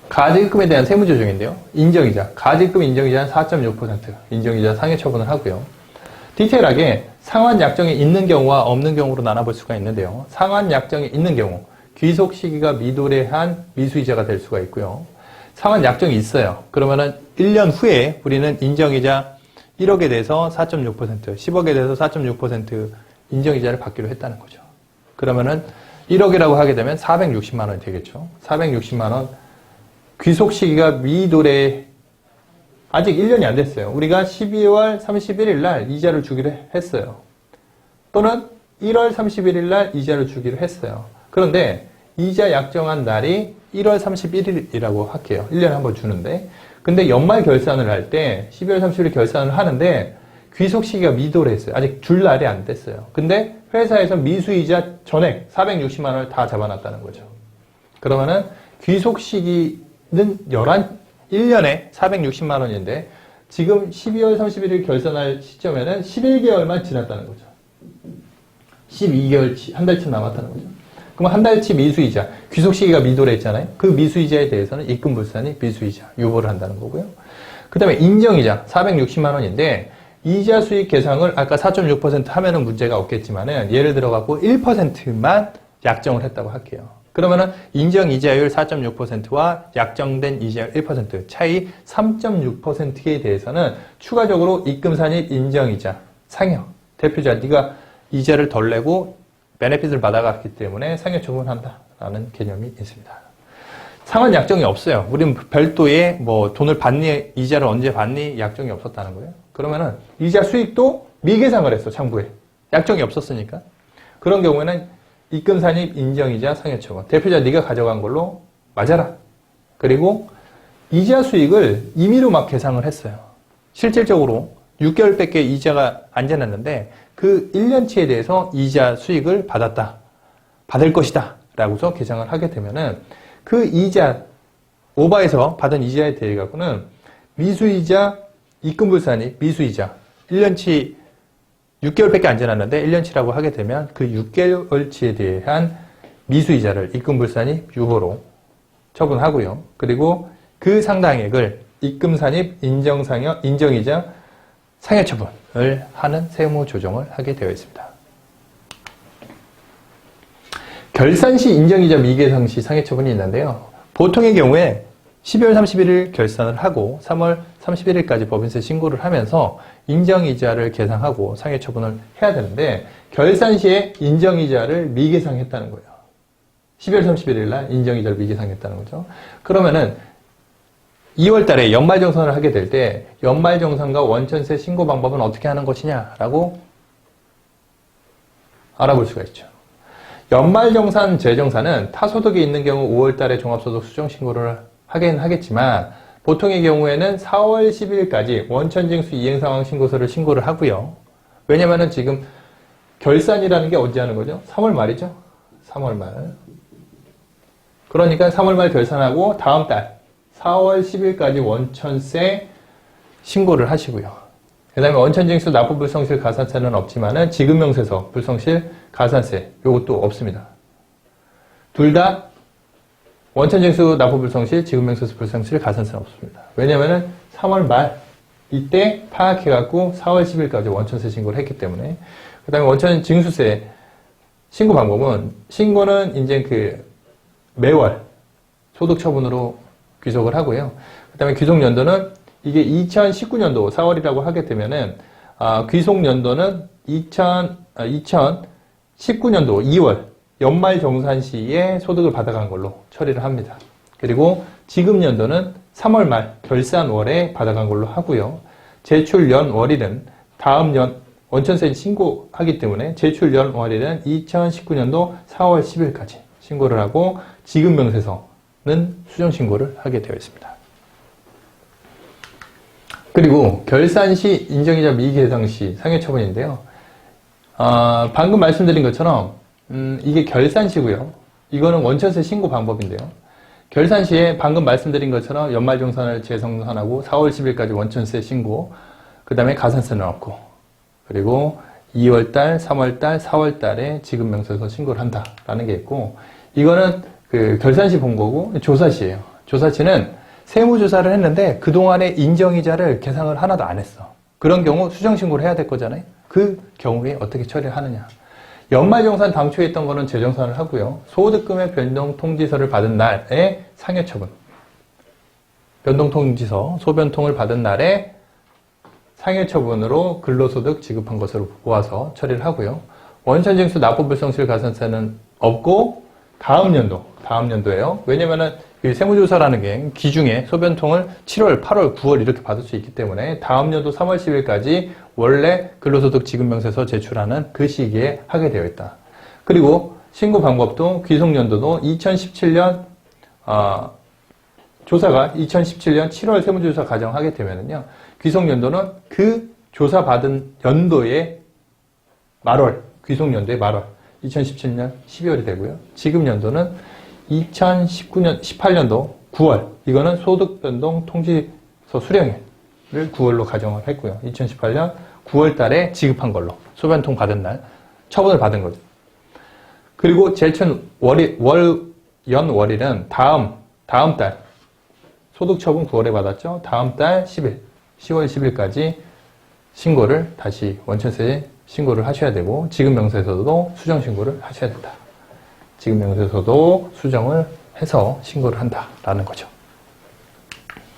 가지급금에 대한 세무조정인데요. 인정이자, 가지급금 인정이자는 4.6%, 인정이자 상해 처분을 하고요. 디테일하게 상환 약정이 있는 경우와 없는 경우로 나눠볼 수가 있는데요. 상환 약정이 있는 경우, 귀속 시기가 미도래한 미수이자가 될 수가 있고요. 상환 약정이 있어요. 그러면은 1년 후에 우리는 인정이자 1억에 대해서 4.6%, 10억에 대해서 4.6% 인정이자를 받기로 했다는 거죠. 그러면은 1억이라고 하게 되면 460만 원이 되겠죠. 460만 원. 귀속 시기가 미도래, 아직 1년이 안 됐어요. 우리가 12월 31일 날 이자를 주기로 했어요. 또는 1월 31일 날 이자를 주기로 했어요. 그런데 이자 약정한 날이 1월 31일이라고 할게요. 1년에 한 번 주는데. 근데 연말 결산을 할 때 12월 30일 결산을 하는데 귀속 시기가 미도래했어요. 아직 줄 날이 안 됐어요. 근데 회사에서 미수이자 전액 460만 원을 다 잡아놨다는 거죠. 그러면은 귀속 시기는 1년에 460만 원인데 지금 12월 31일 결산할 시점에는 11개월만 지났다는 거죠. 12개월, 한 달쯤 남았다는 거죠. 그럼 한 달치 미수이자, 귀속 시기가 미도래했잖아요. 그 미수이자에 대해서는 입금불산이 미수이자 유보를 한다는 거고요. 그 다음에 인정이자 460만 원인데 이자 수익 계상을 아까 4.6% 하면은 문제가 없겠지만은 예를 들어 갖고 1%만 약정을 했다고 할게요. 그러면은 인정 이자율 4.6%와 약정된 이자율 1% 차이 3.6%에 대해서는 추가적으로 입금산입 인정이자 상여, 대표자 네가 이자를 덜 내고 베네핏을 받아갔기 때문에 상여 처분한다라는 개념이 있습니다. 상환 약정이 없어요. 우리는 별도의 뭐 돈을 받니, 이자를 언제 받니 약정이 없었다는 거예요. 그러면은 이자 수익도 미계상을 했어, 창부에. 약정이 없었으니까. 그런 경우에는 입금산입 인정이자 상여 처분. 대표자 네가 가져간 걸로 맞아라. 그리고 이자 수익을 임의로 막 계상을 했어요. 실질적으로 6개월밖에 이자가 안 지났는데 그 1년치에 대해서 이자 수익을 받을 것이다 라고서 계상을 하게 되면은 그 이자, 오바해서 받은 이자에 대해 갖고는 미수이자, 입금불산입, 미수이자 1년치 6개월밖에 안 지났는데 1년치라고 하게 되면 그 6개월치에 대한 미수이자를 입금불산입 유보로 처분하고요. 그리고 그 상당액을 입금산입 인정상여, 인정이자 상여 처분을 하는 세무 조정을 하게 되어 있습니다. 결산 시 인정이자 미계상 시 상해 처분이 있는데요. 보통의 경우에 12월 31일 결산을 하고 3월 31일까지 법인세 신고를 하면서 인정이자를 계상하고 상해 처분을 해야 되는데 결산 시에 인정이자를 미계상했다는 거예요. 12월 31일 날 인정이자를 미계상했다는 거죠. 그러면은 2월 달에 연말정산을 하게 될 때 연말정산과 원천세 신고 방법은 어떻게 하는 것이냐라고 알아볼 수가 있죠. 연말정산 재정산은 타소득이 있는 경우 5월 달에 종합소득 수정신고를 하긴 하겠지만 보통의 경우에는 4월 10일까지 원천징수 이행상황 신고서를 신고를 하고요. 왜냐면은 지금 결산이라는 게 언제 하는 거죠? 3월 말이죠? 3월 말. 그러니까 3월 말 결산하고 다음 달 4월 10일까지 원천세 신고를 하시고요. 그 다음에 원천징수 납부불성실 가산세는 없지만은 지급명세서 불성실 가산세 요것도 없습니다. 둘 다 원천징수 납부불성실 지급명세서 불성실 가산세는 없습니다. 왜냐면은 3월 말 이때 파악해갖고 4월 10일까지 원천세 신고를 했기 때문에. 그 다음에 원천징수세 신고 방법은 신고는 이제 그 매월 소득처분으로 귀속을 하고요. 그 다음에 귀속연도는 이게 2019년도 4월이라고 하게 되면은, 귀속연도는 2019년도 2월 연말정산 시에 소득을 받아간 걸로 처리를 합니다. 그리고 지급연도는 3월 말 결산월에 받아간 걸로 하고요. 제출연월일은 다음 연 원천세 신고하기 때문에 제출연월일은 2019년도 4월 10일까지 신고를 하고 지급명세서는 수정신고를 하게 되어 있습니다. 그리고 결산 시 인정이자 미계상 시 상해 처분인데요. 방금 말씀드린 것처럼 이게 결산 시고요. 이거는 원천세 신고 방법인데요. 결산 시에 방금 말씀드린 것처럼 연말정산을 재정산하고 4월 10일까지 원천세 신고, 그 다음에 가산세는 없고, 그리고 2월달, 3월달, 4월달에 지급명세서 신고를 한다라는 게 있고, 이거는 그 결산시 본 거고, 조사시예요. 조사시는 세무조사를 했는데 그동안의 인정이자를 계상을 하나도 안 했어. 그런 경우 수정신고를 해야 될 거잖아요. 그 경우에 어떻게 처리를 하느냐. 연말정산 당초에 있던 거는 재정산을 하고요. 소득금액 변동통지서를 받은 날에 상여처분. 변동통지서, 소변통을 받은 날에 상여처분으로 근로소득 지급한 것으로 보아서 처리를 하고요. 원천징수 납부불성실 가산세는 없고 다음 연도예요. 왜냐면은 세무조사라는 게 기중에 소변통을 7월, 8월, 9월 이렇게 받을 수 있기 때문에 다음 연도 3월 10일까지 원래 근로소득 지급명세서 제출하는 그 시기에 하게 되어 있다. 그리고 신고 방법도 귀속연도도 2017년 조사가 2017년 7월 세무조사 가정하게 되면은요, 귀속연도는 그 조사받은 연도의 말월, 귀속연도의 말월, 2017년 12월이 되고요. 지급연도는 2019년, 18년도 9월, 이거는 소득변동통지서 수령일을 9월로 가정을 했고요. 2018년 9월 달에 지급한 걸로, 소변통 받은 날, 처분을 받은 거죠. 그리고 제천 연월일은 다음 달, 소득처분 9월에 받았죠. 다음 달 10일, 10월 10일까지 신고를 다시 원천세에 신고를 하셔야 되고, 지급명세서도 수정 신고를 하셔야 된다. 지급명세서도 수정을 해서 신고를 한다라는 거죠.